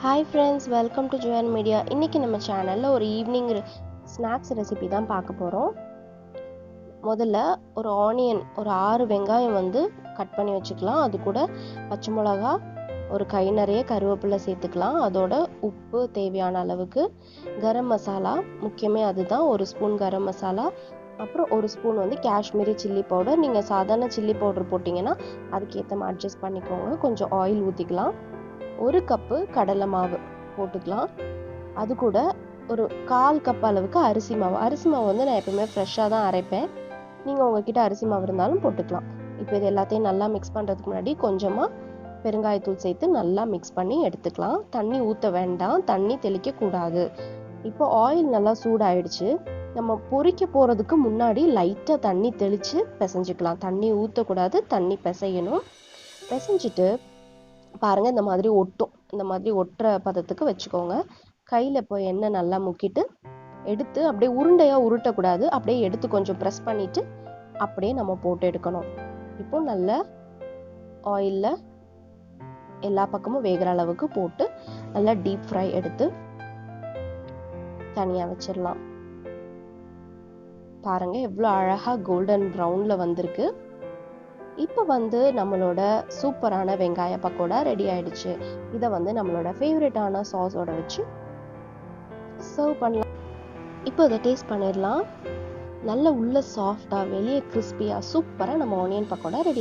Hi friends, welcome to Joanne Media. இன்னைக்கு நம்ம சேனல்ல ஒரு ஈவினிங் ஸ்நாக்ஸ் ரெசிபி தான் பார்க்க போறோம். முதல்ல ஒரு ஆனியன், ஒரு 6 வெங்காயம் வந்து கட் பண்ணி வச்சுக்கலாம். அது கூட பச்சை மிளகா, ஒரு கை நிறைய கருவேப்பிலை சேர்த்துக்கலாம். அதோட உப்பு தேவையான அளவுக்கு, கரம் மசாலா முக்கியமே அதுதான், ஒரு ஸ்பூன் கரம் மசாலா, அப்புறம் ஒரு ஸ்பூன் வந்து காஷ்மீரி சில்லி பவுடர். நீங்கள் சாதாரண சில்லி பவுடர் போட்டிங்கன்னா அதுக்கேற்ற மாதிரி அட்ஜஸ்ட் பண்ணிக்கோங்க. கொஞ்சம் ஆயில் ஊற்றிக்கலாம். ஒரு கப்பு கடலை மாவு போட்டுக்கலாம். அது கூட ஒரு 1/4 கப் அளவுக்கு அரிசி மாவு வந்து நான் எப்பவுமே ஃப்ரெஷ்ஷாக தான் அரைப்பேன். நீங்கள் உங்ககிட்ட அரிசி மாவு இருந்தாலும் போட்டுக்கலாம். இப்போ இது எல்லாத்தையும் நல்லா மிக்ஸ் பண்ணுறதுக்கு முன்னாடி கொஞ்சமாக பெருங்காயத்தூள் சேர்த்து நல்லா மிக்ஸ் பண்ணி எடுத்துக்கலாம். தண்ணி ஊற்ற வேண்டாம், தண்ணி தெளிக்கக்கூடாது. இப்போ ஆயில் நல்லா சூடாயிடுச்சு. நம்ம பொரிக்க போகிறதுக்கு முன்னாடி லைட்டாக தண்ணி தெளித்து பிசைஞ்சிக்கலாம். தண்ணி ஊற்றக்கூடாது, தண்ணி பிசையணும். பிசைஞ்சிட்டு பாருங்க, இந்த மாதிரி ஒட்டும். இந்த மாதிரி ஒட்டுற பதத்துக்கு வச்சுக்கோங்க. கையில் இப்போ எண்ணெய் நல்லா முக்கிட்டு எடுத்து அப்படியே உருண்டையாக உருட்டக்கூடாது. அப்படியே எடுத்து கொஞ்சம் ப்ரெஸ் பண்ணிட்டு அப்படியே நம்ம போட்டு எடுக்கணும். இப்போ நல்ல ஆயிலில் எல்லா பக்கமும் வேகிற அளவுக்கு போட்டு நல்லா டீப் ஃப்ரை எடுத்து தனியாக வச்சிடலாம். பாருங்க எவ்வளோ அழகாக கோல்டன் ப்ரௌனில் வந்திருக்கு. இப்போ வந்து நம்மளோட சூப்பரான வெங்காய பக்கோடா ரெடி ஆயிடுச்சு. இதை வந்து நம்மளோட ஃபேவரட்டான சாஸோட வச்சு சர்வ் பண்ணலாம். இப்போ இதை டேஸ்ட் பண்ணிடலாம். நல்ல உள்ள சாஃப்டாக, வெளியே கிறிஸ்பியாக, சூப்பராக நம்ம ஆனியன் பக்கோடா ரெடி.